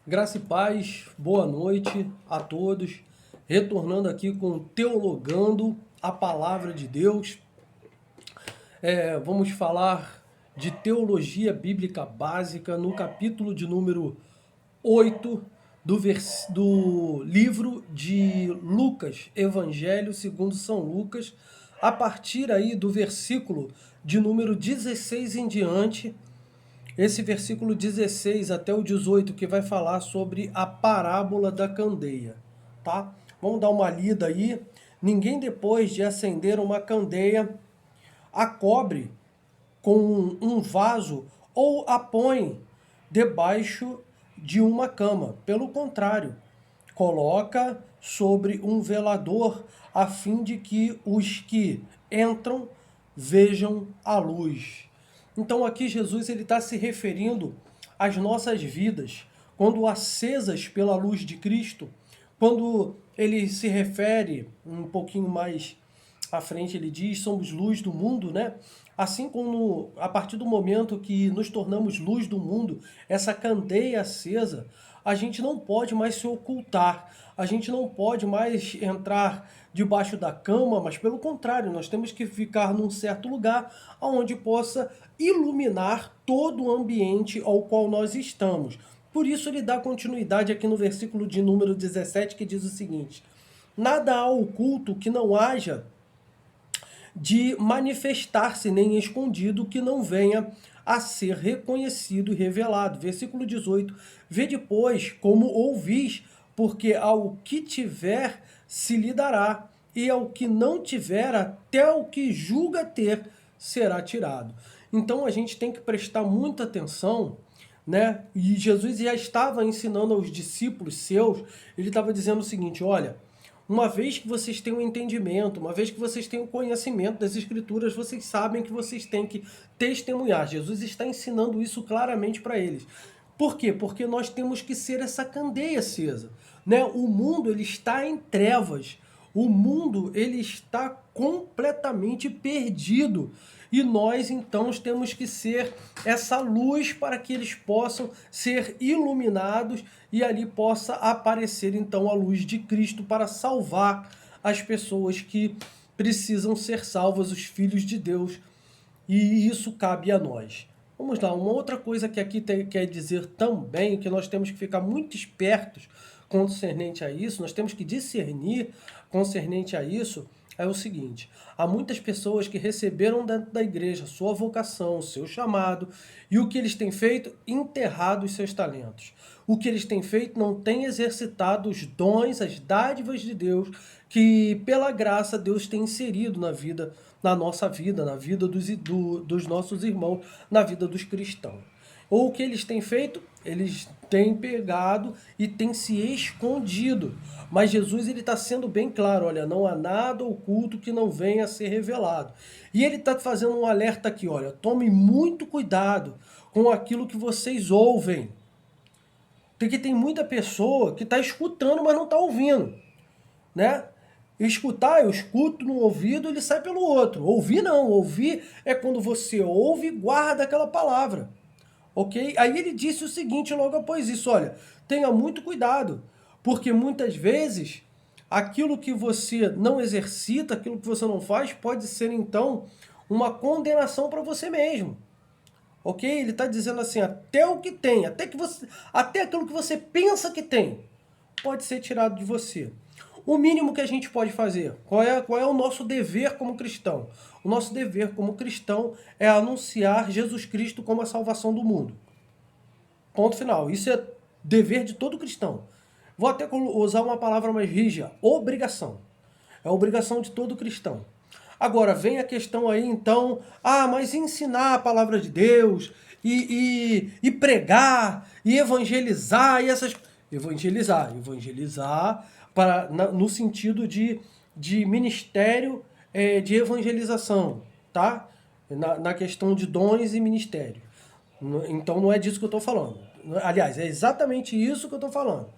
Graça e paz, boa noite a todos. Retornando aqui com Teologando a Palavra de Deus. Vamos falar de teologia bíblica básica no capítulo de número 8 do livro de Lucas, Evangelho segundo São Lucas, a partir aí do versículo de número 16 em diante. Esse versículo 16 até o 18 que vai falar sobre a parábola da candeia, tá? Vamos dar uma lida aí. Ninguém, depois de acender uma candeia, a cobre com um vaso ou a põe debaixo de uma cama. Pelo contrário, coloca sobre um velador a fim de que os que entram vejam a luz. Então aqui Jesus ele está se referindo às nossas vidas, quando acesas pela luz de Cristo, quando ele se refere um pouquinho mais à frente, ele diz, somos luz do mundo, né? Assim como a partir do momento que nos tornamos luz do mundo, essa candeia acesa, a gente não pode mais se ocultar, a gente não pode mais entrar debaixo da cama, mas pelo contrário, nós temos que ficar num certo lugar onde possa iluminar todo o ambiente ao qual nós estamos. Por isso ele dá continuidade aqui no versículo de número 17, que diz o seguinte: nada há oculto que não haja de manifestar-se nem escondido que não venha a ser reconhecido e revelado. Versículo 18. Vê depois como ouvis, porque ao que tiver se lhe dará, e ao que não tiver, até o que julga ter, será tirado. Então a gente tem que prestar muita atenção, né? E Jesus já estava ensinando aos discípulos seus, ele estava dizendo o seguinte: olha, uma vez que vocês têm o entendimento, uma vez que vocês têm o conhecimento das Escrituras, vocês sabem que vocês têm que testemunhar. Jesus está ensinando isso claramente para eles. Por quê? Porque nós temos que ser essa candeia acesa, né? O mundo ele está em trevas. O mundo ele está completamente perdido. E nós então temos que ser essa luz para que eles possam ser iluminados e ali possa aparecer então a luz de Cristo para salvar as pessoas que precisam ser salvas, os filhos de Deus, e isso cabe a nós. Vamos lá, uma outra coisa que aqui quer dizer também, que nós temos que ficar muito espertos concernente a isso, nós temos que discernir concernente a isso, é o seguinte: há muitas pessoas que receberam dentro da igreja sua vocação, seu chamado, e o que eles têm feito? Enterrado os seus talentos. O que eles têm feito? Não têm exercitado os dons, as dádivas de Deus, que pela graça Deus tem inserido na nossa vida, na vida dos nossos irmãos, na vida dos cristãos. Ou o que eles têm feito? Eles têm pegado e têm se escondido. Mas Jesus ele está sendo bem claro: olha, não há nada oculto que não venha a ser revelado. E ele está fazendo um alerta aqui: olha, tome muito cuidado com aquilo que vocês ouvem. Porque tem muita pessoa que está escutando, mas não está ouvindo, né? Escutar, eu escuto no ouvido, ele sai pelo outro. Ouvir não, ouvir é quando você ouve e guarda aquela palavra. Ok? Aí ele disse o seguinte logo após isso: olha, tenha muito cuidado, porque muitas vezes aquilo que você não exercita, aquilo que você não faz, pode ser então uma condenação para você mesmo. Ok? Ele está dizendo assim: até o que tem, até aquilo que você pensa que tem, pode ser tirado de você. O mínimo que a gente pode fazer, qual é o nosso dever como cristão? O nosso dever como cristão é anunciar Jesus Cristo como a salvação do mundo. Ponto final. Isso é dever de todo cristão. Vou até usar uma palavra mais rígida: obrigação. É obrigação de todo cristão. Agora, vem a questão aí, então, mas ensinar a palavra de Deus, e pregar, e evangelizar, e essas... Evangelizar no sentido de ministério de evangelização, tá? Na questão de dons e ministério. Então não é disso que eu estou falando. Aliás, é exatamente isso que eu estou falando.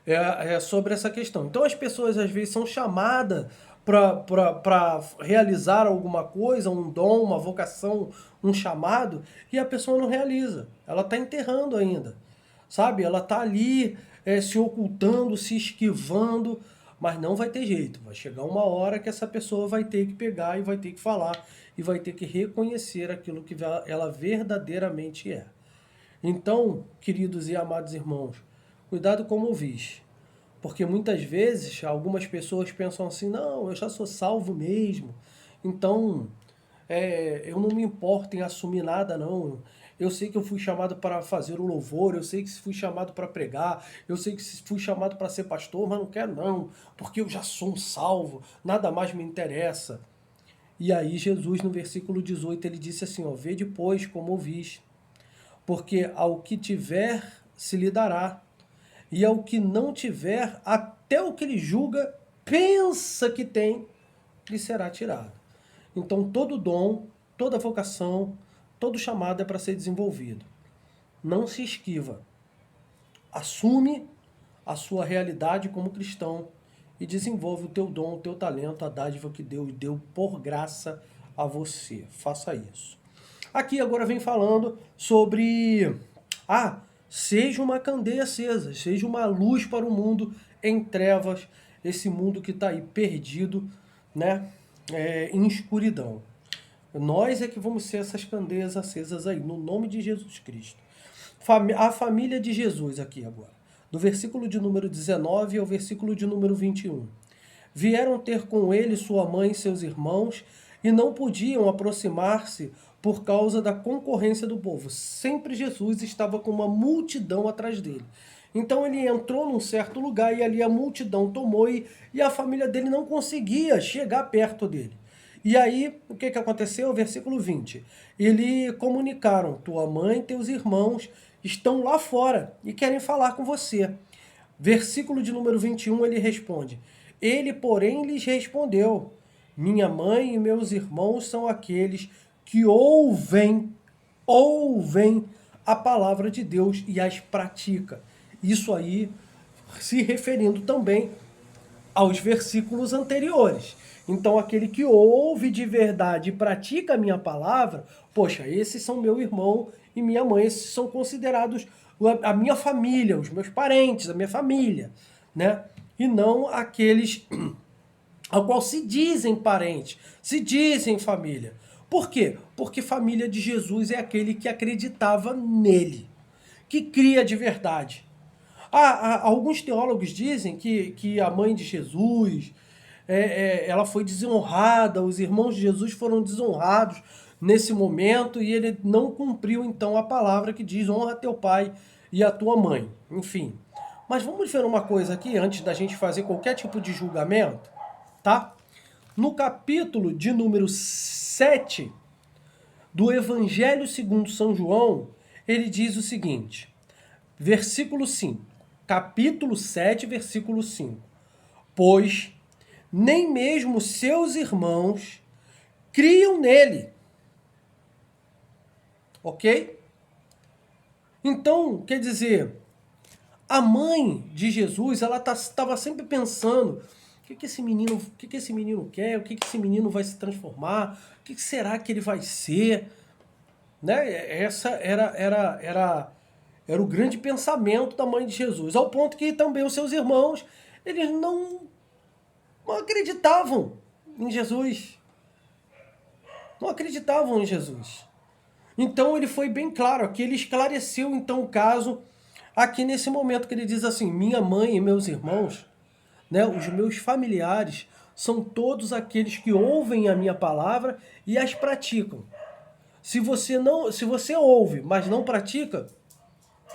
É sobre essa questão. Então as pessoas às vezes são chamadas para realizar alguma coisa, um dom, uma vocação, um chamado, e a pessoa não realiza. Ela está enterrando ainda. sabe? Ela tá ali se ocultando, se esquivando, mas não vai ter jeito. Vai chegar uma hora que essa pessoa vai ter que pegar e vai ter que falar e vai ter que reconhecer aquilo que ela verdadeiramente é. Então, queridos e amados irmãos, cuidado como ouvis. Porque muitas vezes algumas pessoas pensam assim, não, eu já sou salvo mesmo, então eu não me importo em assumir nada, não. Eu sei que eu fui chamado para fazer o louvor, eu sei que fui chamado para pregar, eu sei que fui chamado para ser pastor, mas não quero não, porque eu já sou um salvo, nada mais me interessa. E aí Jesus, no versículo 18, ele disse assim, ó, vê depois como ouvis, porque ao que tiver se lhe dará, e ao que não tiver, até o que ele julga, pensa que tem, lhe será tirado. Então todo dom, toda vocação, todo chamado é para ser desenvolvido. Não se esquiva. Assume a sua realidade como cristão e desenvolve o teu dom, o teu talento, a dádiva que Deus deu por graça a você. Faça isso. Aqui agora vem falando sobre seja uma candeia acesa, seja uma luz para o mundo em trevas, esse mundo que está aí perdido, né, em escuridão. Nós é que vamos ser essas candeias acesas aí, no nome de Jesus Cristo. A família de Jesus aqui agora, do versículo de número 19 ao versículo de número 21. Vieram ter com ele sua mãe e seus irmãos, e não podiam aproximar-se por causa da concorrência do povo. Sempre Jesus estava com uma multidão atrás dele. Então ele entrou num certo lugar e ali a multidão tomou e a família dele não conseguia chegar perto dele. E aí, o que aconteceu? Versículo 20. Ele comunicaram, tua mãe e teus irmãos estão lá fora e querem falar com você. Versículo de número 21, ele responde, ele, porém, lhes respondeu, minha mãe e meus irmãos são aqueles que ouvem a palavra de Deus e as pratica. Isso aí se referindo também aos versículos anteriores. Então, aquele que ouve de verdade e pratica a minha palavra, poxa, esses são meu irmão e minha mãe, esses são considerados a minha família, os meus parentes, a minha família, né? E não aqueles ao qual se dizem parentes, se dizem família. Por quê? Porque família de Jesus é aquele que acreditava nele, que cria de verdade. Alguns teólogos dizem que a mãe de Jesus, ela foi desonrada, os irmãos de Jesus foram desonrados nesse momento e ele não cumpriu então a palavra que diz honra teu pai e a tua mãe. Enfim. Mas vamos ver uma coisa aqui antes da gente fazer qualquer tipo de julgamento, tá? No capítulo de número 7 do Evangelho segundo São João, ele diz o seguinte, versículo 5, capítulo 7, versículo 5. Pois nem mesmo seus irmãos criam nele. Ok? Então, quer dizer, a mãe de Jesus, ela estava sempre pensando, o que esse menino quer, o que esse menino vai se transformar, o que será que ele vai ser? Né? Essa era o grande pensamento da mãe de Jesus, ao ponto que também os seus irmãos, eles não acreditavam em Jesus. Não acreditavam em Jesus. Então ele foi bem claro, aqui ele esclareceu então o caso, aqui nesse momento que ele diz assim, minha mãe e meus irmãos, né, os meus familiares, são todos aqueles que ouvem a minha palavra e as praticam. Se você ouve, mas não pratica,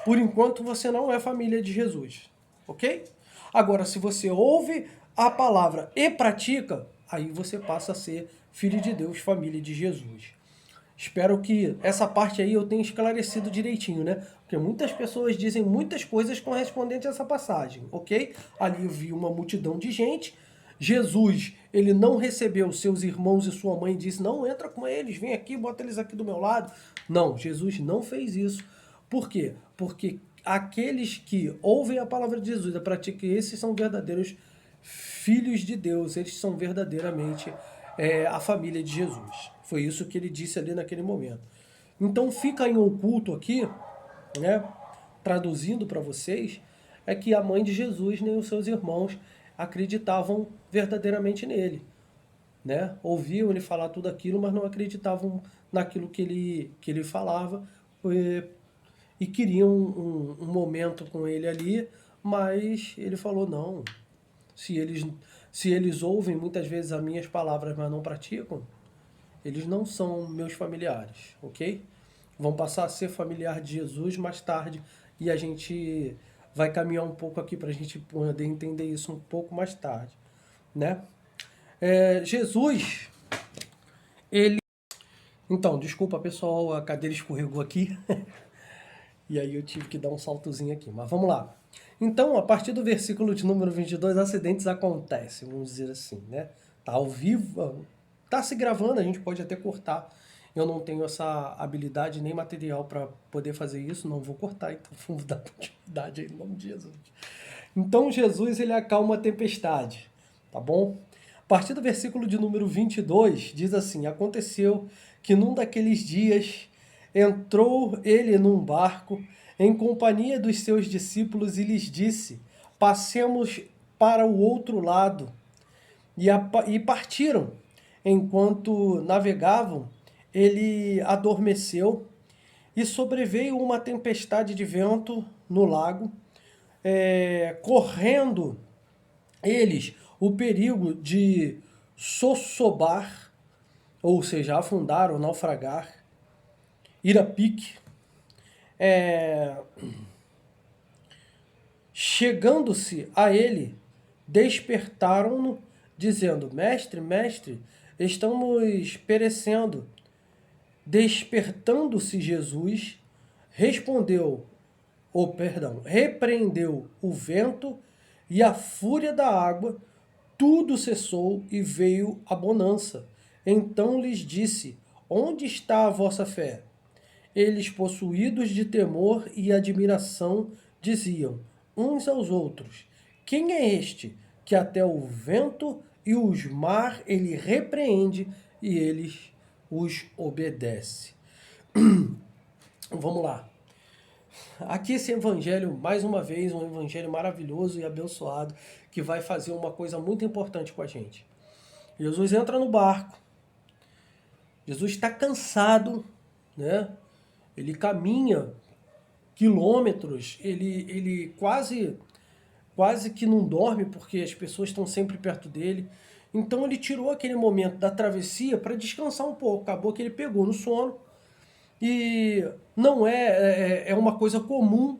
por enquanto você não é família de Jesus, ok? Agora, se você ouve a palavra e pratica, aí você passa a ser filho de Deus, família de Jesus. Espero que essa parte aí eu tenha esclarecido direitinho, né? Porque muitas pessoas dizem muitas coisas correspondentes a essa passagem, ok? Ali eu vi uma multidão de gente. Jesus, ele não recebeu seus irmãos e sua mãe e disse, não, entra com eles, vem aqui, bota eles aqui do meu lado. Não, Jesus não fez isso. Por quê? Porque aqueles que ouvem a palavra de Jesus e praticam, esses são verdadeiros filhos de Deus, eles são verdadeiramente a família de Jesus. Foi isso que ele disse ali naquele momento. Então fica em oculto aqui, né, traduzindo para vocês, é que a mãe de Jesus nem os seus irmãos acreditavam verdadeiramente nele, né? Ouviam ele falar tudo aquilo, mas não acreditavam naquilo que ele falava e queriam um momento com ele ali, mas ele falou, não, se eles, se eles ouvem muitas vezes as minhas palavras, mas não praticam, eles não são meus familiares, ok? Vão passar a ser familiar de Jesus mais tarde e a gente vai caminhar um pouco aqui para a gente poder entender isso um pouco mais tarde, né? Jesus, ele... Então, desculpa pessoal, a cadeira escorregou aqui e aí eu tive que dar um saltozinho aqui, mas vamos lá. Então, a partir do versículo de número 22, acidentes acontecem, vamos dizer assim, né? Tá ao vivo, tá se gravando, a gente pode até cortar. Eu não tenho essa habilidade nem material para poder fazer isso, não vou cortar, então vamos dar continuidade aí no nome de Jesus. Então, Jesus, ele acalma a tempestade, tá bom? A partir do versículo de número 22, diz assim, aconteceu que num daqueles dias entrou ele num barco em companhia dos seus discípulos e lhes disse, passemos para o outro lado. E partiram. Enquanto navegavam, ele adormeceu e sobreveio uma tempestade de vento no lago, correndo eles o perigo de sossobar, ou seja, afundar ou naufragar, ir a pique. Chegando-se a ele, despertaram-no, dizendo, mestre, mestre, estamos perecendo. Despertando-se Jesus, repreendeu o vento e a fúria da água, tudo cessou e veio a bonança. Então lhes disse, onde está a vossa fé? Eles, possuídos de temor e admiração, diziam uns aos outros, quem é este que até o vento e os mar ele repreende e eles os obedece? Vamos lá. Aqui esse evangelho, mais uma vez, um evangelho maravilhoso e abençoado, que vai fazer uma coisa muito importante com a gente. Jesus entra no barco, Jesus está cansado, né? Ele caminha quilômetros, ele quase que não dorme, porque as pessoas estão sempre perto dele. Então ele tirou aquele momento da travessia para descansar um pouco. Acabou que ele pegou no sono. E não é uma coisa comum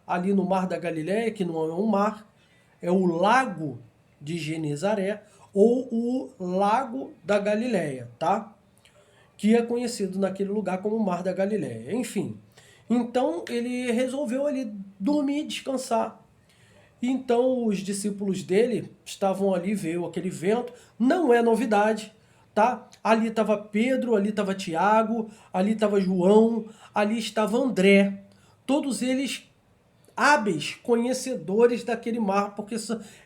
ali no Mar da Galileia, que não é um mar, é o Lago de Genezaré ou o Lago da Galileia, tá? Que é conhecido naquele lugar como Mar da Galileia. Enfim, então ele resolveu ali dormir, descansar. Então os discípulos dele estavam ali, veio aquele vento, não é novidade, tá? Ali estava Pedro, ali estava Tiago, ali estava João, ali estava André. Todos eles hábeis conhecedores daquele mar, porque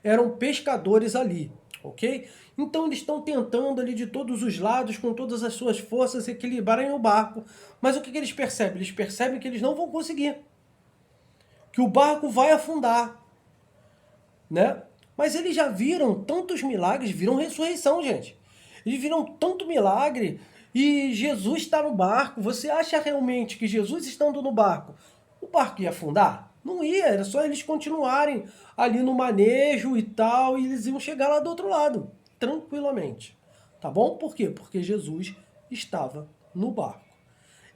eram pescadores ali, ok? Então eles estão tentando ali de todos os lados, com todas as suas forças, equilibrarem o barco. Mas o que eles percebem? Eles percebem que eles não vão conseguir, que o barco vai afundar, né? Mas eles já viram tantos milagres, viram ressurreição, gente. Eles viram tanto milagre e Jesus está no barco. Você acha realmente que Jesus estando no barco, o barco ia afundar? Não ia, era só eles continuarem ali no manejo e tal, e eles iam chegar lá do outro lado, tranquilamente. Tá bom? Por quê? Porque Jesus estava no barco.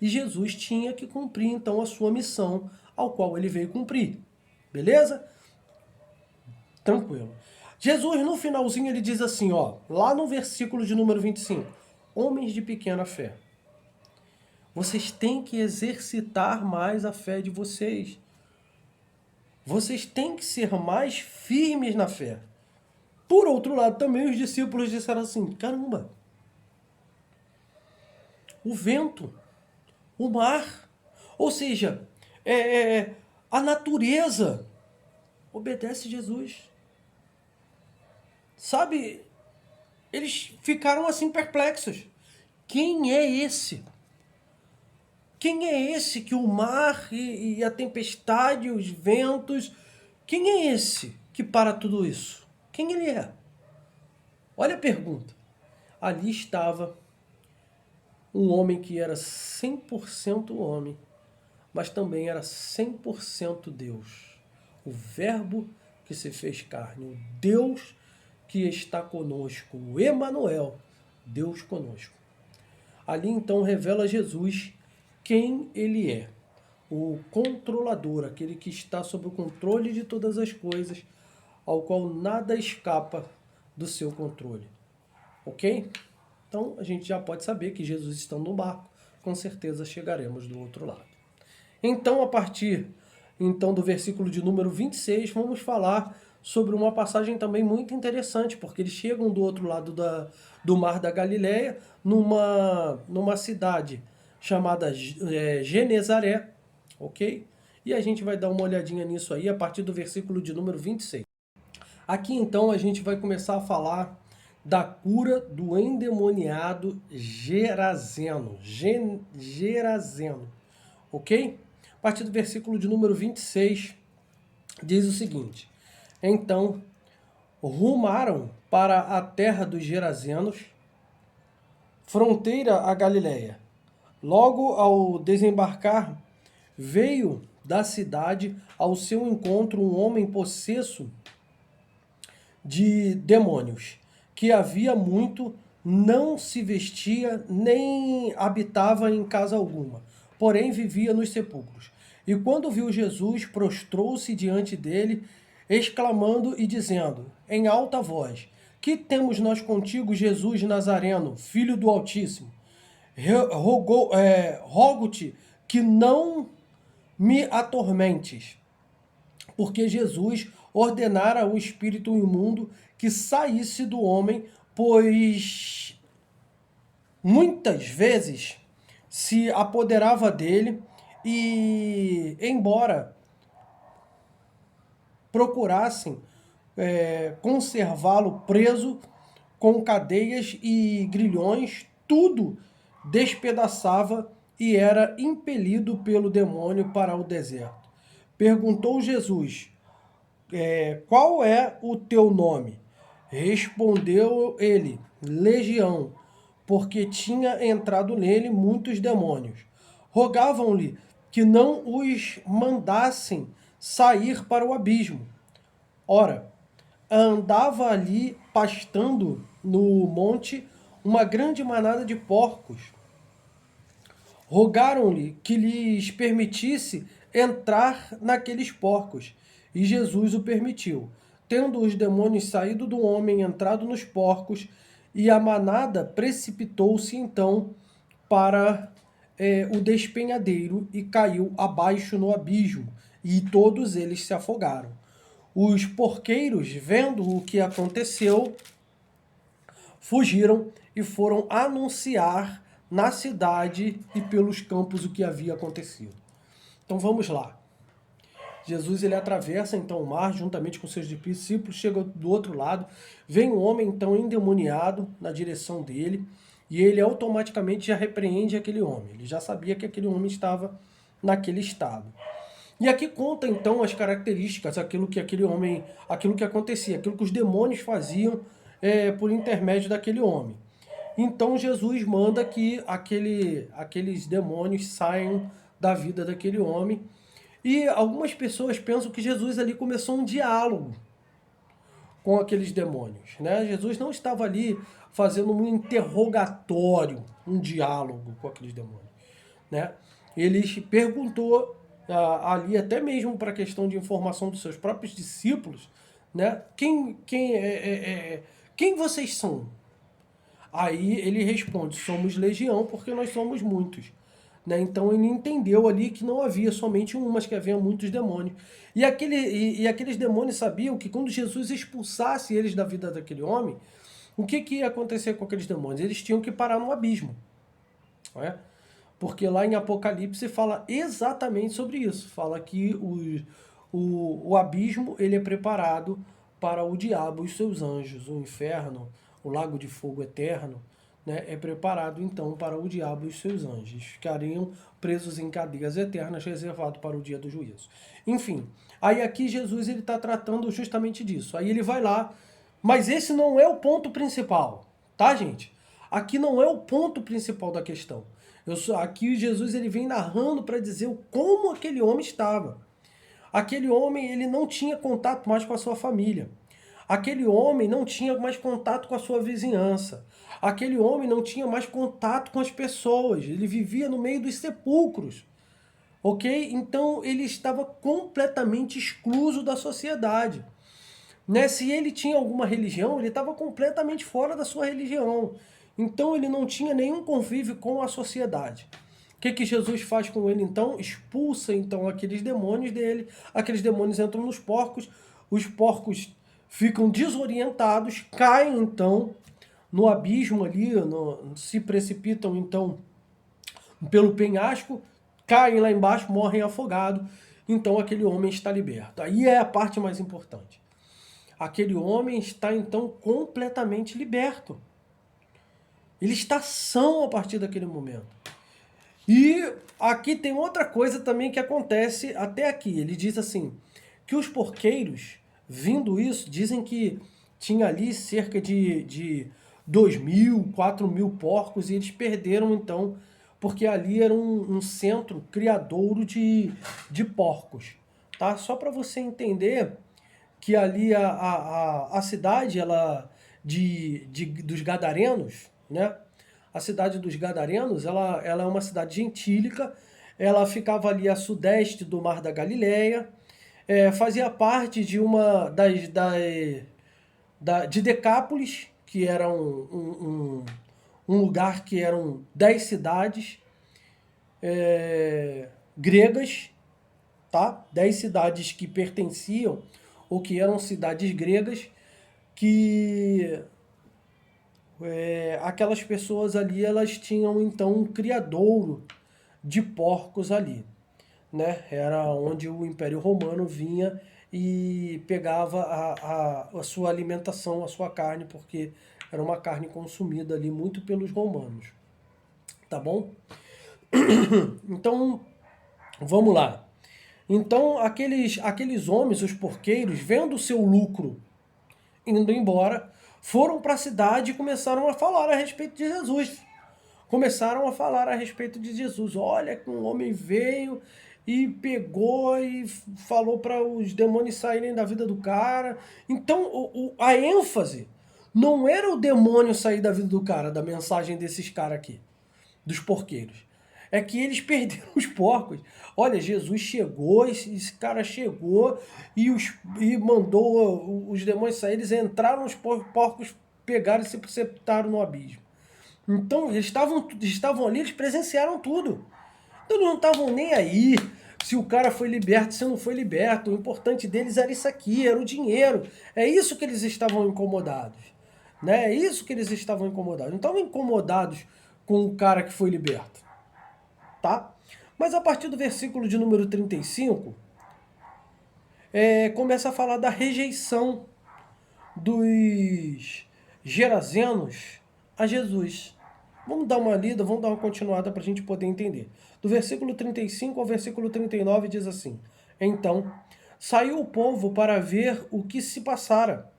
E Jesus tinha que cumprir, então, a sua missão, ao qual ele veio cumprir. Beleza? Tranquilo. Jesus, no finalzinho, ele diz assim, ó, lá no versículo de número 25, homens de pequena fé, vocês têm que exercitar mais a fé de vocês. Vocês têm que ser mais firmes na fé. Por outro lado, também os discípulos disseram assim, caramba, o vento, o mar, ou seja, a natureza obedece Jesus. Sabe, eles ficaram assim perplexos. Quem é esse Quem é esse que o mar e a tempestade, os ventos, quem é esse que para tudo isso? Quem ele é? Olha a pergunta. Ali estava um homem que era 100% homem, mas também era 100% Deus. O Verbo que se fez carne, o Deus que está conosco, o Emanuel, Deus conosco. Ali então revela Jesus quem ele é. O controlador, aquele que está sob o controle de todas as coisas, ao qual nada escapa do seu controle. Ok? Então a gente já pode saber que Jesus estando no barco, com certeza chegaremos do outro lado. Então, a partir do versículo de número 26, vamos falar sobre uma passagem também muito interessante, porque eles chegam do outro lado do Mar da Galileia, numa cidade chamada Genezaré, ok? E a gente vai dar uma olhadinha nisso aí a partir do versículo de número 26. Aqui então a gente vai começar a falar da cura do endemoniado Gerazeno. Gerazeno, ok? A partir do versículo de número 26, diz o seguinte: Então rumaram para a terra dos Gerazenos, fronteira à Galiléia. Logo ao desembarcar, veio da cidade ao seu encontro um homem possesso de demônios, que havia muito, não se vestia nem habitava em casa alguma, porém vivia nos sepulcros. E quando viu Jesus, prostrou-se diante dele, exclamando e dizendo, em alta voz: Que temos nós contigo, Jesus Nazareno, filho do Altíssimo? Rogo-te que não me atormentes. Porque Jesus ordenara ao espírito imundo que saísse do homem, pois muitas vezes se apoderava dele e, embora procurassem conservá-lo preso com cadeias e grilhões, tudo despedaçava e era impelido pelo demônio para o deserto. Perguntou Jesus, qual é o teu nome? Respondeu ele, Legião, porque tinha entrado nele muitos demônios. Rogavam-lhe que não os mandassem sair para o abismo. Ora, andava ali pastando no monte uma grande manada de porcos. Rogaram-lhe que lhes permitisse entrar naqueles porcos, e Jesus o permitiu. Tendo os demônios saído do homem, entrado nos porcos, e a manada precipitou-se então para o despenhadeiro e caiu abaixo no abismo, e todos eles se afogaram. Os porqueiros, vendo o que aconteceu, fugiram e foram anunciar na cidade e pelos campos o que havia acontecido. Então vamos lá. Jesus ele atravessa então o mar juntamente com seus discípulos, chega do outro lado, vem um homem então endemoniado na direção dele e ele automaticamente já repreende aquele homem. Ele já sabia que aquele homem estava naquele estado. E aqui conta então as características, aquilo que acontecia, aquilo que os demônios faziam por intermédio daquele homem. Então Jesus manda que aqueles demônios saiam da vida daquele homem. E algumas pessoas pensam que Jesus ali começou um diálogo com aqueles demônios, né? Jesus não estava ali fazendo um interrogatório, um diálogo com aqueles demônios, né? Ele perguntou ali até mesmo para a questão de informação dos seus próprios discípulos, né? Quem vocês são? Aí ele responde, somos legião porque nós somos muitos. Né? Então ele entendeu ali que não havia somente um, mas que havia muitos demônios. E aqueles demônios sabiam que quando Jesus expulsasse eles da vida daquele homem, o que ia acontecer com aqueles demônios? Eles tinham que parar no abismo. Não é? Porque lá em Apocalipse fala exatamente sobre isso. Fala que o abismo ele é preparado para o diabo e seus anjos, o inferno, o lago de fogo eterno, né, é preparado então para o diabo e os seus anjos. Ficariam presos em cadeias eternas, reservado para o dia do juízo. Enfim, aí aqui Jesus ele está tratando justamente disso. Aí ele vai lá, mas esse não é o ponto principal, tá, gente? Aqui não é o ponto principal da questão. Aqui Jesus ele vem narrando para dizer como aquele homem estava. Aquele homem ele não tinha contato mais com a sua família. Aquele homem não tinha mais contato com a sua vizinhança. Aquele homem não tinha mais contato com as pessoas. Ele vivia no meio dos sepulcros. Ok? Então ele estava completamente excluso da sociedade. Né? Se ele tinha alguma religião, ele estava completamente fora da sua religião. Então ele não tinha nenhum convívio com a sociedade. O que Jesus faz com ele então? Expulsa então aqueles demônios dele, aqueles demônios entram nos porcos, os porcos ficam desorientados, caem então no abismo ali, se precipitam então pelo penhasco, caem lá embaixo, morrem afogados, então aquele homem está liberto. Aí é a parte mais importante. Aquele homem está então completamente liberto. Ele está são a partir daquele momento. E aqui tem outra coisa também que acontece até aqui. Ele diz assim, que os porqueiros, vindo isso, dizem que tinha ali cerca de 2.000, 4.000 porcos e eles perderam então, porque ali era um centro criadouro de porcos. Tá? Só para você entender que ali a cidade ela, dos Gadarenos, né? A cidade dos Gadarenos, ela é uma cidade gentílica, ela ficava ali a sudeste do Mar da Galileia, fazia parte de de Decápolis, que era um lugar que eram 10 cidades gregas, tá? 10 cidades que pertenciam, ou que eram cidades gregas, que aquelas pessoas ali, elas tinham então um criadouro de porcos ali, né? Era onde o Império Romano vinha e pegava a sua alimentação, a sua carne, porque era uma carne consumida ali muito pelos romanos, tá bom? Então, vamos lá. Então, aqueles homens, os porqueiros, vendo o seu lucro indo embora, foram para a cidade e começaram a falar a respeito de Jesus. Começaram a falar a respeito de Jesus. Olha que um homem veio e pegou e falou para os demônios saírem da vida do cara. Então, a ênfase não era o demônio sair da vida do cara, da mensagem desses caras aqui, dos porqueiros. É que eles perderam os porcos. Olha, Jesus chegou, esse cara chegou e mandou os demônios sair, eles entraram, os porcos pegaram e se precipitaram no abismo. Então, eles estavam ali, eles presenciaram tudo. Então, eles não estavam nem aí se o cara foi liberto, se não foi liberto. O importante deles era isso aqui, era o dinheiro. É isso que eles estavam incomodados. Né? É isso que eles estavam incomodados. Não estavam incomodados com o cara que foi liberto. Tá? Mas a partir do versículo de número 35, começa a falar da rejeição dos gerazenos a Jesus. Vamos dar uma lida, vamos dar uma continuada para a gente poder entender. Do versículo 35 ao versículo 39 diz assim: Então saiu o povo para ver o que se passara,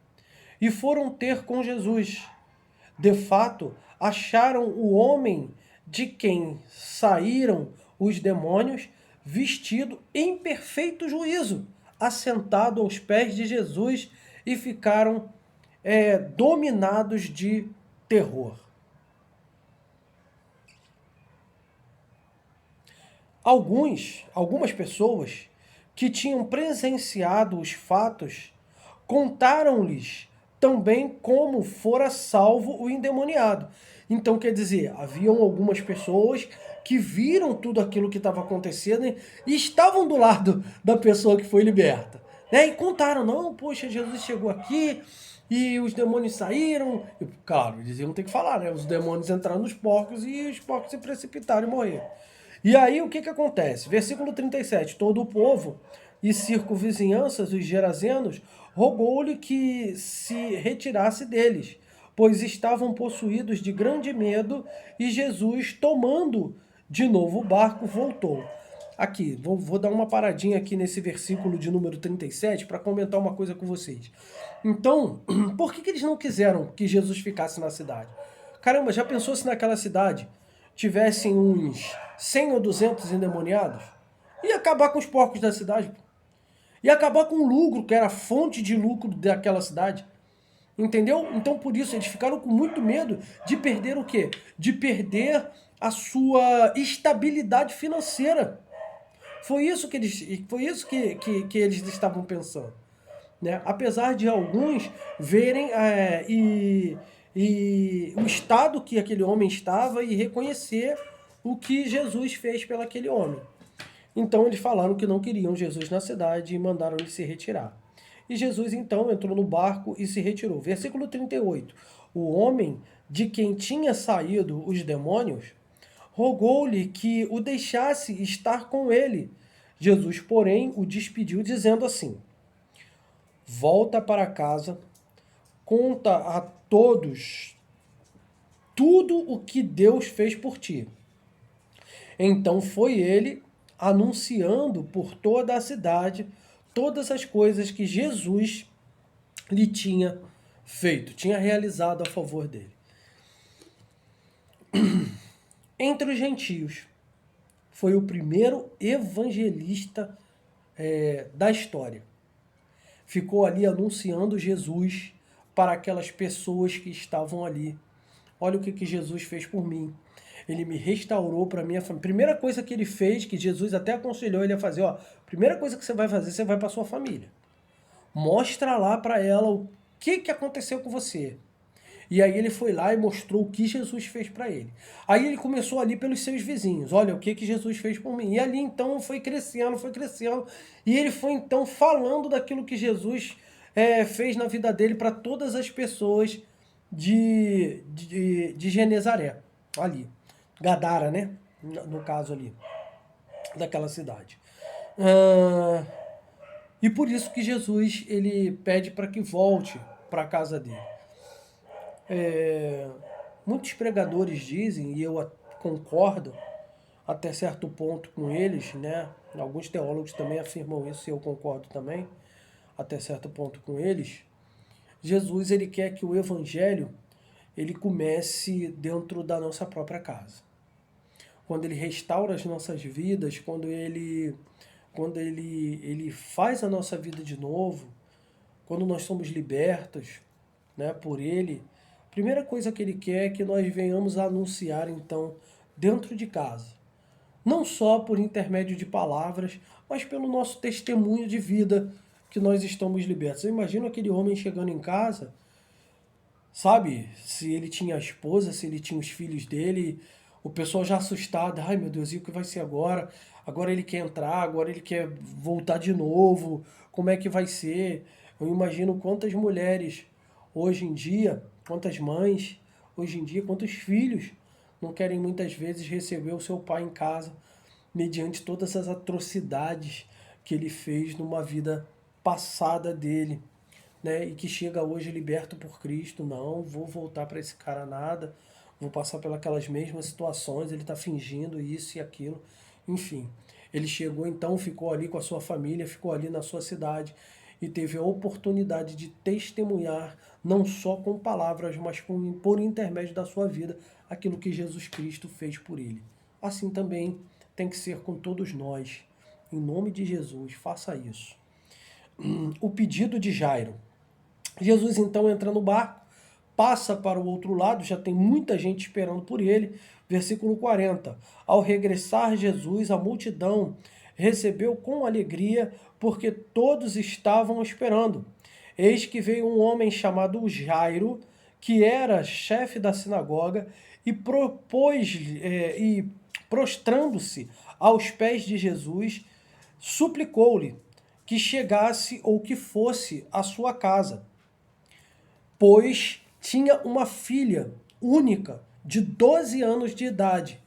e foram ter com Jesus. De fato, acharam o homem de quem saíram os demônios, vestido em perfeito juízo, assentado aos pés de Jesus, e ficaram dominados de terror. Algumas pessoas que tinham presenciado os fatos contaram-lhes também como fora salvo o endemoniado. Então, quer dizer, haviam algumas pessoas que viram tudo aquilo que estava acontecendo e estavam do lado da pessoa que foi liberta. Né? E contaram, não, poxa, Jesus chegou aqui e os demônios saíram. E, claro, eles iam ter que falar, né? Os demônios entraram nos porcos e os porcos se precipitaram e morreram. E aí o que acontece? Versículo 37, todo o povo e circunvizinhanças, os gerazenos, rogou-lhe que se retirasse deles, pois estavam possuídos de grande medo, e Jesus, tomando de novo o barco, voltou. Aqui, vou dar uma paradinha aqui nesse versículo de número 37 para comentar uma coisa com vocês. Então, por que eles não quiseram que Jesus ficasse na cidade? Caramba, já pensou se naquela cidade tivessem uns 100 ou 200 endemoniados? Ia acabar com os porcos da cidade. Ia acabar com o lucro, que era a fonte de lucro daquela cidade. Entendeu? Então, por isso, eles ficaram com muito medo de perder o quê? De perder a sua estabilidade financeira. Foi isso que eles estavam pensando. Né? Apesar de alguns verem o estado que aquele homem estava e reconhecer o que Jesus fez pelo aquele homem. Então eles falaram que não queriam Jesus na cidade e mandaram ele se retirar. E Jesus então entrou no barco e se retirou. Versículo 38. O homem de quem tinha saído os demônios rogou-lhe que o deixasse estar com ele. Jesus, porém, o despediu dizendo assim: volta para casa, conta a todos tudo o que Deus fez por ti. Então foi ele anunciando por toda a cidade todas as coisas que Jesus lhe tinha feito, tinha realizado a favor dele. Entre os gentios, foi o primeiro evangelista da história. Ficou ali anunciando Jesus para aquelas pessoas que estavam ali. Olha o que Jesus fez por mim. Ele me restaurou para minha família. Primeira coisa que ele fez, que Jesus até aconselhou ele a fazer, ó, primeira coisa que você vai fazer, você vai para sua família. Mostra lá para ela o que aconteceu com você. E aí ele foi lá e mostrou o que Jesus fez para ele. Aí ele começou ali pelos seus vizinhos. Olha o que Jesus fez por mim. E ali então foi crescendo. E ele foi então falando daquilo que Jesus fez na vida dele para todas as pessoas de Genezaré. Ali. Gadara, né? No caso ali. Daquela cidade. E por isso que Jesus ele pede para que volte para a casa dele. Muitos pregadores dizem, e eu concordo até certo ponto com eles, né? Alguns teólogos também afirmam isso, e eu concordo também até certo ponto com eles. Jesus ele quer que o evangelho ele comece dentro da nossa própria casa. Quando ele restaura as nossas vidas, quando ele faz a nossa vida de novo, quando nós somos libertos, né, por ele, a primeira coisa que ele quer é que nós venhamos a anunciar, então, dentro de casa. Não só por intermédio de palavras, mas pelo nosso testemunho de vida que nós estamos libertos. Eu imagino aquele homem chegando em casa, sabe? Se ele tinha a esposa, se ele tinha os filhos dele, o pessoal já assustado. Ai, meu Deus, e o que vai ser agora? Agora ele quer entrar, agora ele quer voltar de novo. Como é que vai ser? Eu imagino quantas mulheres hoje em dia, quantas mães hoje em dia, quantos filhos não querem muitas vezes receber o seu pai em casa mediante todas as atrocidades que ele fez numa vida passada dele, né? E que chega hoje liberto por Cristo. Não, vou voltar para esse cara nada, vou passar pelas mesmas situações, ele está fingindo isso e aquilo, enfim. Ele chegou então, ficou ali com a sua família, ficou ali na sua cidade e teve a oportunidade de testemunhar, não só com palavras, mas por intermédio da sua vida, aquilo que Jesus Cristo fez por ele. Assim também tem que ser com todos nós. Em nome de Jesus, faça isso. O pedido de Jairo. Jesus então entra no barco, passa para o outro lado, já tem muita gente esperando por ele. Versículo 40. Ao regressar Jesus, a multidão recebeu com alegria, porque todos estavam esperando. Eis que veio um homem chamado Jairo, que era chefe da sinagoga, e prostrando-se aos pés de Jesus, suplicou-lhe que chegasse ou que fosse à sua casa, pois tinha uma filha única de 12 anos de idade,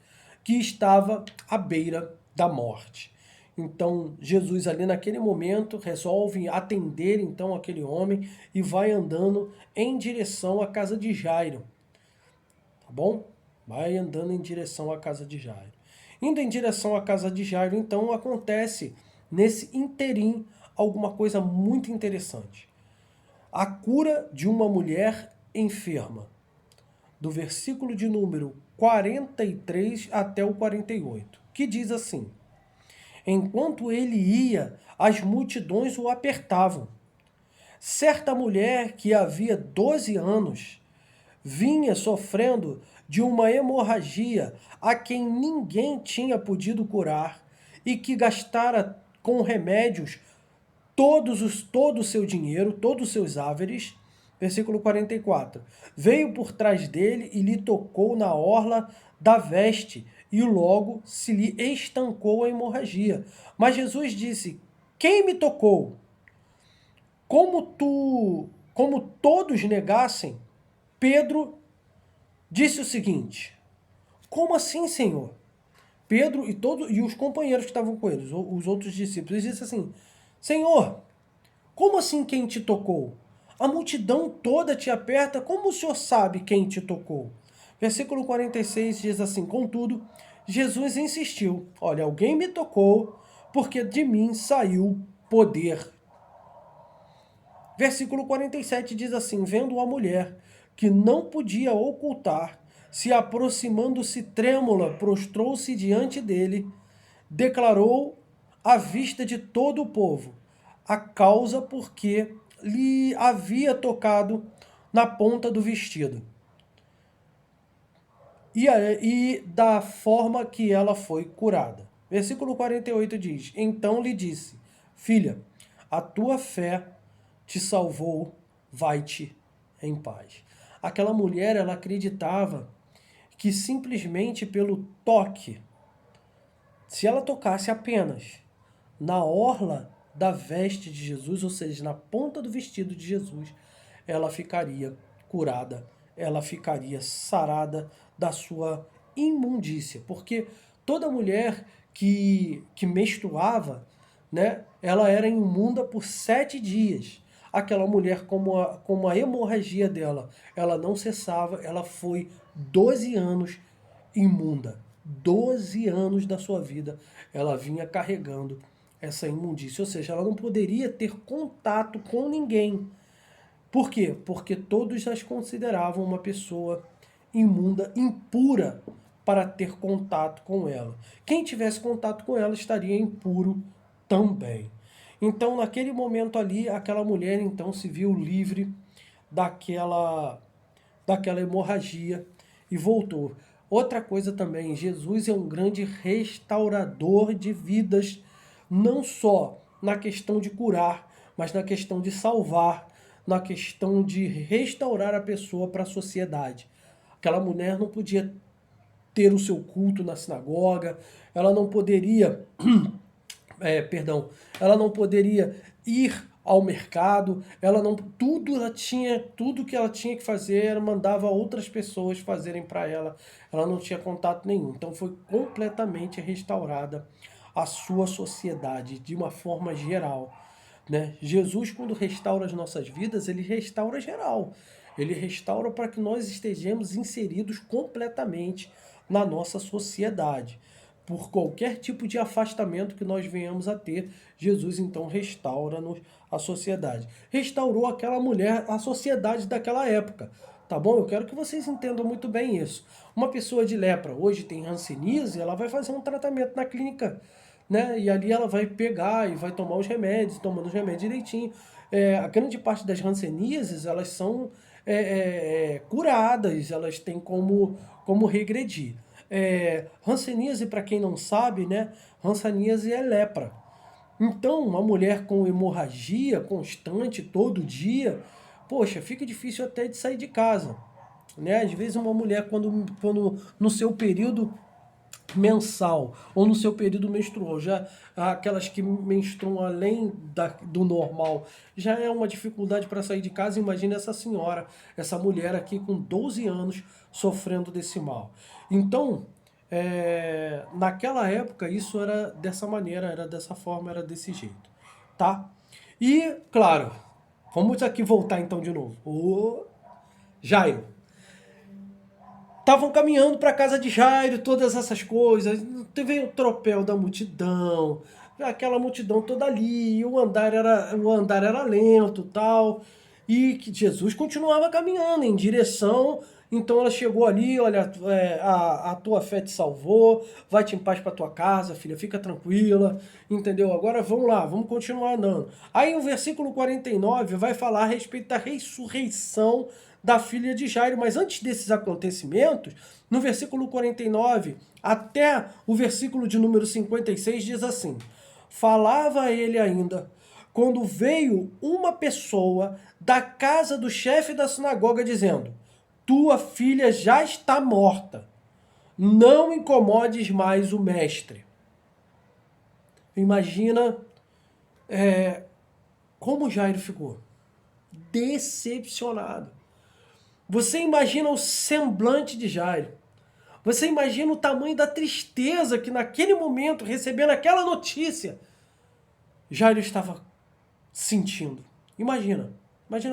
que estava à beira da morte. Então, Jesus ali naquele momento resolve atender então aquele homem e vai andando em direção à casa de Jairo, tá bom? Vai andando em direção à casa de Jairo. Indo em direção à casa de Jairo, então acontece nesse interim alguma coisa muito interessante. A cura de uma mulher enferma, do versículo de número 43 até o 48, que diz assim: Enquanto ele ia, as multidões o apertavam. Certa mulher que havia 12 anos vinha sofrendo de uma hemorragia a quem ninguém tinha podido curar e que gastara com remédios todo o seu dinheiro, todos os seus haveres. Versículo 44. Veio por trás dele e lhe tocou na orla da veste, e logo se lhe estancou a hemorragia. Mas Jesus disse: Quem me tocou? Como todos negassem, Pedro disse o seguinte: Como assim, Senhor? Pedro e os companheiros que estavam com eles, os outros discípulos, eles disseram assim: Senhor, como assim quem te tocou? A multidão toda te aperta, como o senhor sabe quem te tocou? Versículo 46 diz assim: Contudo, Jesus insistiu: Olha, alguém me tocou, porque de mim saiu poder. Versículo 47 diz assim: Vendo a mulher, que não podia ocultar, se aproximando-se trêmula, prostrou-se diante dele, declarou à vista de todo o povo a causa porque lhe havia tocado na ponta do vestido e da forma que ela foi curada. Versículo 48 diz: Então lhe disse: Filha, a tua fé te salvou, vai-te em paz. Aquela mulher, ela acreditava que simplesmente pelo toque, se ela tocasse apenas na orla da veste de Jesus, ou seja, na ponta do vestido de Jesus, ela ficaria curada, ela ficaria sarada da sua imundícia. Porque toda mulher que menstruava, né, ela era imunda por 7 dias. Aquela mulher, como a hemorragia dela, ela não cessava, ela foi 12 anos imunda. 12 anos da sua vida ela vinha carregando essa imundícia, ou seja, ela não poderia ter contato com ninguém. Por quê? Porque todos as consideravam uma pessoa imunda, impura, para ter contato com ela. Quem tivesse contato com ela estaria impuro também. Então, naquele momento ali, aquela mulher então se viu livre daquela hemorragia e voltou. Outra coisa também, Jesus é um grande restaurador de vidas, não só na questão de curar, mas na questão de salvar, na questão de restaurar a pessoa para a sociedade. Aquela mulher não podia ter o seu culto na sinagoga, ela não poderia ela não poderia ir ao mercado, ela não, tudo que ela tinha que fazer, ela mandava outras pessoas fazerem para ela. Ela não tinha contato nenhum. Então foi completamente restaurada a sua sociedade de uma forma geral, né? Jesus, quando restaura as nossas vidas, ele restaura geral. Ele restaura para que nós estejamos inseridos completamente na nossa sociedade. Por qualquer tipo de afastamento que nós venhamos a ter, Jesus então restaura-nos a sociedade. Restaurou aquela mulher, a sociedade daquela época. Tá bom? Eu quero que vocês entendam muito bem isso. Uma pessoa de lepra hoje tem hanseníase, ela vai fazer um tratamento na clínica, né? E ali ela vai pegar e vai tomar os remédios, tomando os remédios direitinho. A grande parte das hanseníases, elas são curadas, elas têm como regredir. Hanseníase, para quem não sabe, né? Hanseníase é lepra. Então, uma mulher com hemorragia constante todo dia, poxa, fica difícil até de sair de casa, né? Às vezes uma mulher, quando no seu período mensal ou no seu período menstrual, já aquelas que menstruam além do normal, já é uma dificuldade para sair de casa. Imagina essa senhora, essa mulher aqui com 12 anos sofrendo desse mal. Então, naquela época isso era dessa maneira, era dessa forma, era desse jeito, tá? E, claro, vamos aqui voltar então de novo. O Jairo. Estavam caminhando para a casa de Jairo, todas essas coisas. Teve o tropel da multidão, aquela multidão toda ali. O andar era lento, tal. E que Jesus continuava caminhando em direção. Então ela chegou ali, olha, a tua fé te salvou, vai-te em paz para tua casa, filha, fica tranquila, entendeu? Agora vamos lá, vamos continuar andando. Aí o versículo 49 vai falar a respeito da ressurreição da filha de Jairo. Mas antes desses acontecimentos, no versículo 49 até o versículo de número 56 diz assim: falava ele ainda, quando veio uma pessoa da casa do chefe da sinagoga dizendo: tua filha já está morta, não incomodes mais o mestre. Imagina como Jairo ficou decepcionado. Você imagina o semblante de Jairo. Você imagina o tamanho da tristeza que naquele momento, recebendo aquela notícia, Jairo estava sentindo. Imagina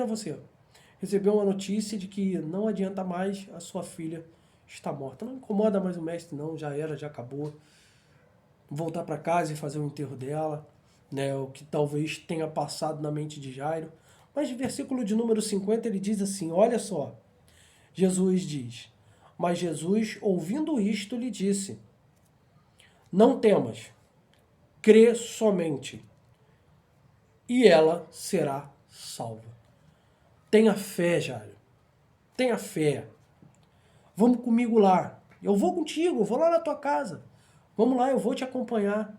você. Recebeu uma notícia de que não adianta mais, a sua filha está morta. Não incomoda mais o mestre não, já era, já acabou. Voltar para casa e fazer o enterro dela, né, o que talvez tenha passado na mente de Jairo. Mas no versículo de número 50 ele diz assim, olha só, Jesus diz: mas Jesus, ouvindo isto, lhe disse: não temas, crê somente, e ela será salva. Tenha fé, Jairo. Tenha fé. Vamos comigo lá. Eu vou contigo, eu vou lá na tua casa. Vamos lá, eu vou te acompanhar.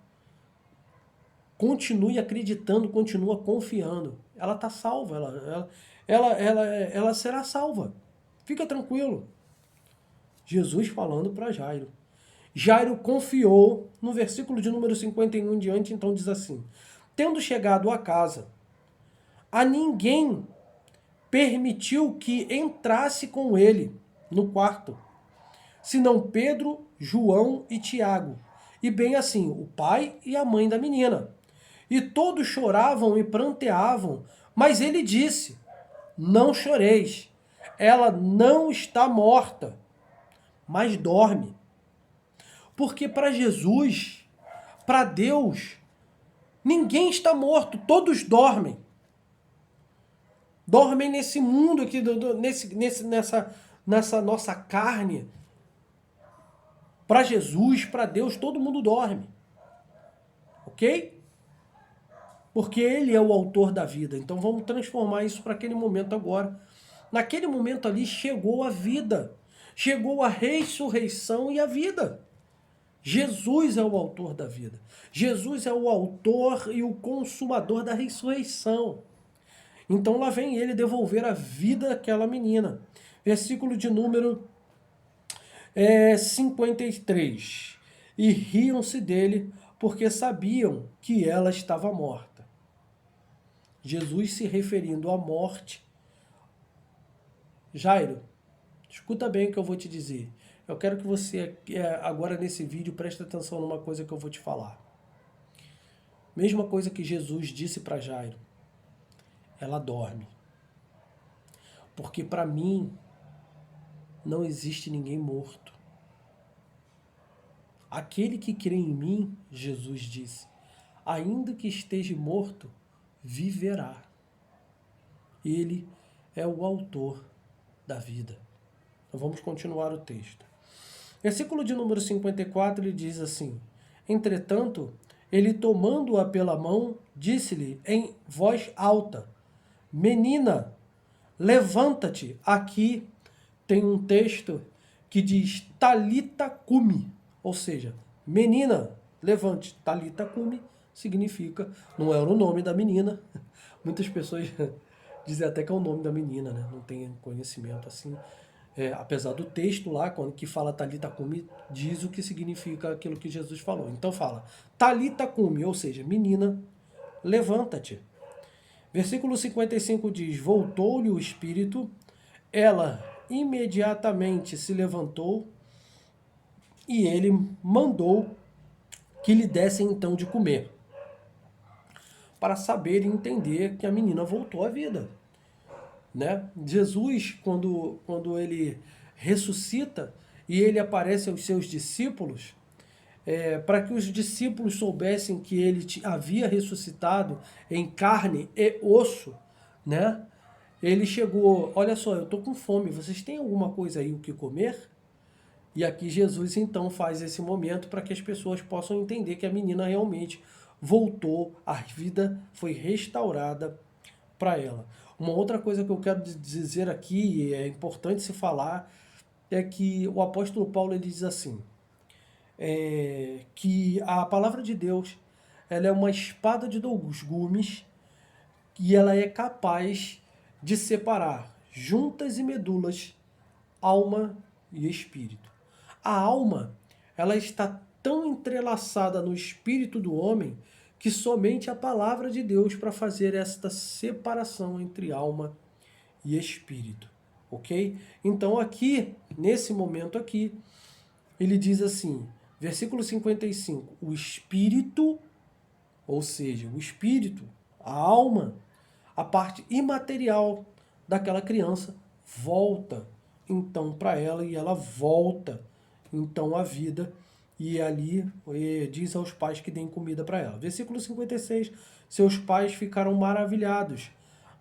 Continue acreditando, continua confiando. Ela está salva, ela será salva. Fica tranquilo. Jesus falando para Jairo. Jairo confiou, no versículo de número 51 em diante, então diz assim: tendo chegado à casa, a ninguém permitiu que entrasse com ele no quarto, senão Pedro, João e Tiago, e bem assim o pai e a mãe da menina. E todos choravam e pranteavam, mas ele disse: não choreis, ela não está morta, mas dorme. Porque para Jesus, para Deus, ninguém está morto, todos dormem. Dormem nesse mundo aqui, nessa nossa carne. Para Jesus, para Deus, todo mundo dorme. Ok? Porque Ele é o autor da vida. Então vamos transformar isso para aquele momento agora. Naquele momento ali chegou a vida. Chegou a ressurreição e a vida. Jesus é o autor da vida. Jesus é o autor e o consumador da ressurreição. Então lá vem ele devolver a vida àquela menina. Versículo de número 53. E riam-se dele, porque sabiam que ela estava morta. Jesus se referindo à morte. Jairo, escuta bem o que eu vou te dizer. Eu quero que você, agora nesse vídeo, preste atenção numa coisa que eu vou te falar. Mesma coisa que Jesus disse para Jairo. Ela dorme. Porque para mim, não existe ninguém morto. Aquele que crê em mim, Jesus disse, ainda que esteja morto, viverá. Ele é o autor da vida. Então vamos continuar o texto. Versículo de número 54, ele diz assim: entretanto, ele tomando-a pela mão, disse-lhe em voz alta: menina, levanta-te. Aqui tem um texto que diz Talita cumi, ou seja, menina, levante. Talita cumi significa, não era o nome da menina. Muitas pessoas dizem até que é o nome da menina, né? Não tem conhecimento assim. Apesar do texto lá, quando que fala Talita cumi, diz o que significa aquilo que Jesus falou. Então fala Talita cumi, ou seja, menina, levanta-te. Versículo 55 diz: voltou-lhe o espírito, ela imediatamente se levantou e ele mandou que lhe dessem então de comer, para saber e entender que a menina voltou à vida, né? Jesus, quando ele ressuscita e ele aparece aos seus discípulos, para que os discípulos soubessem que ele havia ressuscitado em carne e osso, né? Ele chegou, olha só, eu estou com fome, vocês têm alguma coisa aí o que comer? E aqui Jesus então faz esse momento para que as pessoas possam entender que a menina realmente voltou, a vida foi restaurada para ela. Uma outra coisa que eu quero dizer aqui, e é importante se falar, é que o apóstolo Paulo ele diz assim, que a palavra de Deus ela é uma espada de dois gumes e ela é capaz de separar juntas e medulas, alma e espírito. A alma, ela está tão entrelaçada no espírito do homem que somente a palavra de Deus para fazer esta separação entre alma e espírito, ok? Então aqui, nesse momento aqui, ele diz assim, versículo 55, o espírito, ou seja, o espírito, a alma, a parte imaterial daquela criança volta então para ela e ela volta então à vida e ali diz aos pais que deem comida para ela. Versículo 56, seus pais ficaram maravilhados,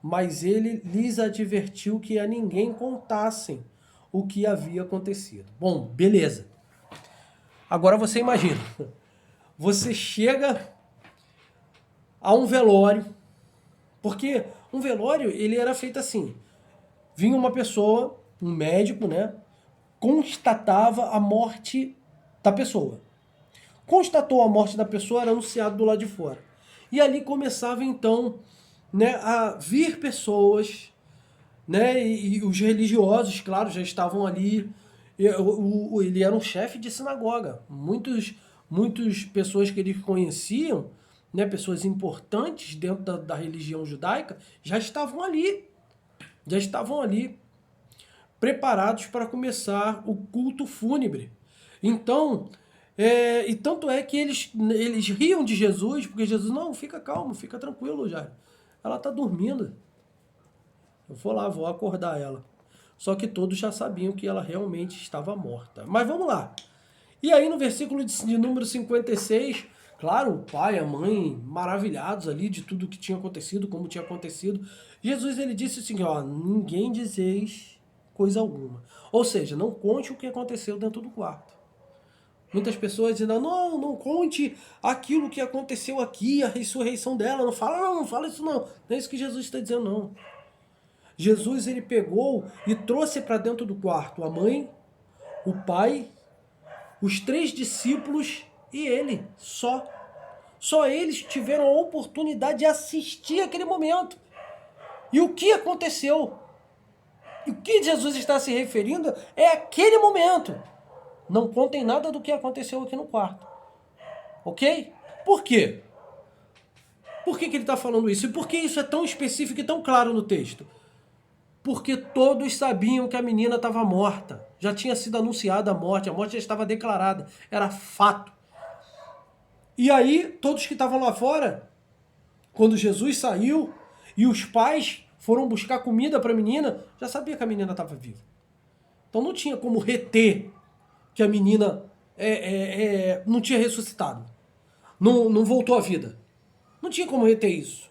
mas ele lhes advertiu que a ninguém contassem o que havia acontecido. Bom, beleza. Agora você imagina, você chega a um velório, porque um velório ele era feito assim, vinha uma pessoa, um médico, né, constatava a morte da pessoa. Constatou a morte da pessoa, era anunciado do lado de fora. E ali começava então, né, a vir pessoas, né, e os religiosos, claro, já estavam ali. Ele era um chefe de sinagoga. Muitas pessoas que eles conheciam, né, pessoas importantes dentro da religião judaica, já estavam ali. Já estavam ali preparados para começar o culto fúnebre. Então, e tanto é que eles riam de Jesus, porque Jesus, não, fica calmo, fica tranquilo, Jairo. Ela está dormindo. Eu vou lá, vou acordar ela. Só que todos já sabiam que ela realmente estava morta. Mas vamos lá. E aí no versículo de número 56, claro, o pai, a mãe, maravilhados ali de tudo que tinha acontecido, como tinha acontecido. Jesus ele disse assim, ó, ninguém dizeis coisa alguma. Ou seja, não conte o que aconteceu dentro do quarto. Muitas pessoas dizendo, não conte aquilo que aconteceu aqui, a ressurreição dela. Não fala isso não. Não é isso que Jesus está dizendo, não. Jesus ele pegou e trouxe para dentro do quarto a mãe, o pai, os 3 discípulos e ele, só. Só eles tiveram a oportunidade de assistir aquele momento. E o que aconteceu? E o que Jesus está se referindo é aquele momento. Não contem nada do que aconteceu aqui no quarto. Ok? Por quê? Por que ele está falando isso? E por que isso é tão específico e tão claro no texto? Porque todos sabiam que a menina estava morta. Já tinha sido anunciada a morte já estava declarada, era fato. E aí, todos que estavam lá fora, quando Jesus saiu e os pais foram buscar comida para a menina, já sabia que a menina estava viva. Então não tinha como reter que a menina não tinha ressuscitado, não voltou à vida. Não tinha como reter isso.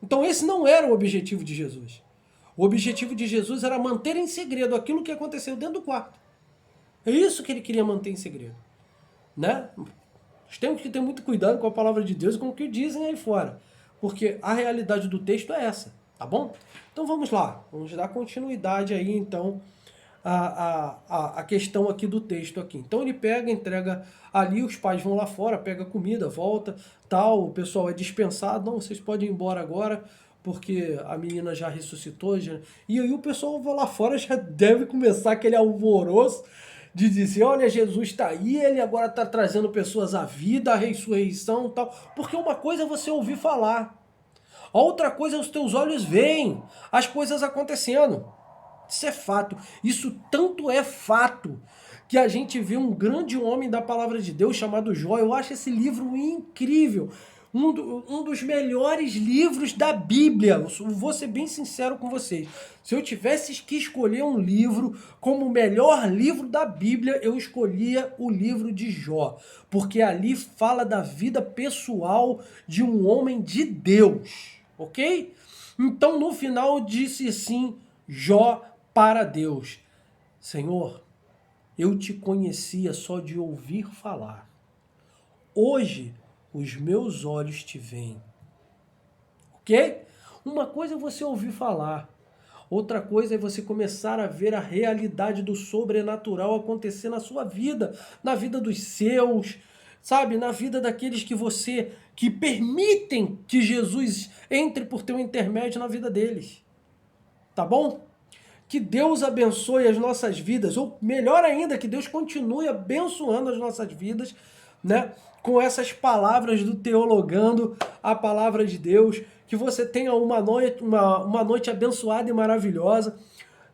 Então esse não era o objetivo de Jesus. O objetivo de Jesus era manter em segredo aquilo que aconteceu dentro do quarto. É isso que ele queria manter em segredo. Né? Nós temos que ter muito cuidado com a palavra de Deus e com o que dizem aí fora. Porque a realidade do texto é essa, tá bom? Então vamos lá, vamos dar continuidade aí então a questão aqui do texto aqui. Então ele pega, entrega ali, os pais vão lá fora, pega comida, volta, tal, o pessoal é dispensado, não, vocês podem ir embora agora, porque a menina já ressuscitou, e aí o pessoal vai lá fora, já deve começar aquele alvoroço de dizer, olha, Jesus está aí, ele agora está trazendo pessoas à vida, à ressurreição e tal, porque uma coisa é você ouvir falar, a outra coisa é os teus olhos veem as coisas acontecendo. Isso é fato. Isso tanto é fato que a gente vê um grande homem da palavra de Deus chamado Jó. Eu acho esse livro incrível. Um dos melhores livros da Bíblia. Eu vou ser bem sincero com vocês. Se eu tivesse que escolher um livro como o melhor livro da Bíblia, eu escolhia o livro de Jó. Porque ali fala da vida pessoal de um homem de Deus. Ok? Então no final disse assim Jó para Deus: Senhor, eu te conhecia só de ouvir falar. Hoje os meus olhos te veem. Ok? Uma coisa é você ouvir falar. Outra coisa é você começar a ver a realidade do sobrenatural acontecer na sua vida, na vida dos seus, sabe? Na vida daqueles que permitem que Jesus entre por teu intermédio na vida deles. Tá bom? Que Deus abençoe as nossas vidas, ou melhor ainda, que Deus continue abençoando as nossas vidas, né? Com essas palavras do Teologando a Palavra de Deus. Que você tenha uma noite abençoada e maravilhosa.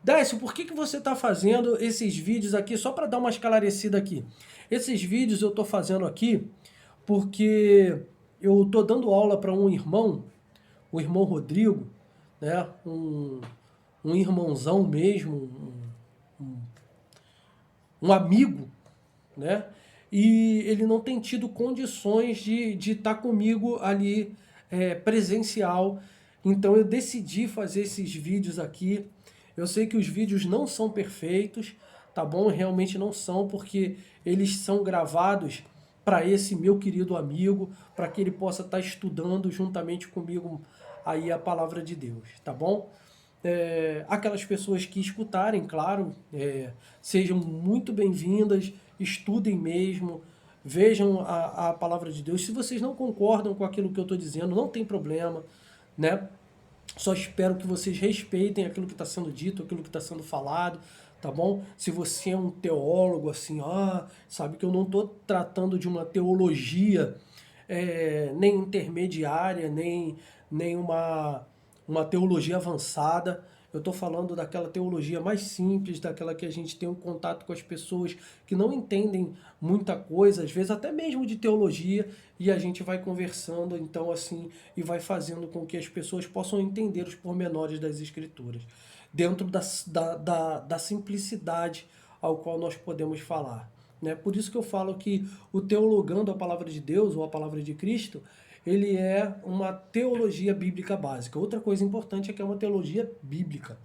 Décio, por que você está fazendo esses vídeos aqui? Só para dar uma esclarecida aqui. Esses vídeos eu estou fazendo aqui porque eu estou dando aula para um irmão, o irmão Rodrigo, né? Um irmãozão mesmo, um amigo, né? E ele não tem tido condições de estar comigo ali presencial. Então eu decidi fazer esses vídeos aqui. Eu sei que os vídeos não são perfeitos, tá bom? Realmente não são, porque eles são gravados para esse meu querido amigo, para que ele possa estar estudando juntamente comigo aí a palavra de Deus, tá bom? Aquelas pessoas que escutarem, claro, sejam muito bem-vindas, estudem mesmo, vejam a palavra de Deus. Se vocês não concordam com aquilo que eu estou dizendo, não tem problema, né? Só espero que vocês respeitem aquilo que está sendo dito, aquilo que está sendo falado, tá bom? Se você é um teólogo, assim, sabe que eu não estou tratando de uma teologia nem intermediária, nem uma teologia avançada. Eu estou falando daquela teologia mais simples, daquela que a gente tem um contato com as pessoas que não entendem muita coisa, às vezes até mesmo de teologia, e a gente vai conversando, então, assim, e vai fazendo com que as pessoas possam entender os pormenores das Escrituras, dentro da simplicidade ao qual nós podemos falar, né? Por isso que eu falo que o Teologando a Palavra de Deus, ou a Palavra de Cristo, ele é uma teologia bíblica básica. Outra coisa importante é que é uma teologia bíblica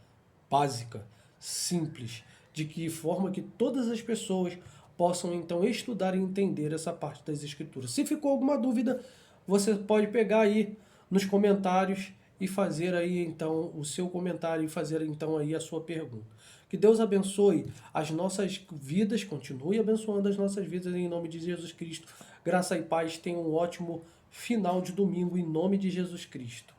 básica, simples, de que forma que todas as pessoas possam então estudar e entender essa parte das Escrituras. Se ficou alguma dúvida, você pode pegar aí nos comentários e fazer aí então o seu comentário e fazer então aí a sua pergunta. Que Deus abençoe as nossas vidas, continue abençoando as nossas vidas em nome de Jesus Cristo. Graça e paz, tenham um ótimo final de domingo em nome de Jesus Cristo.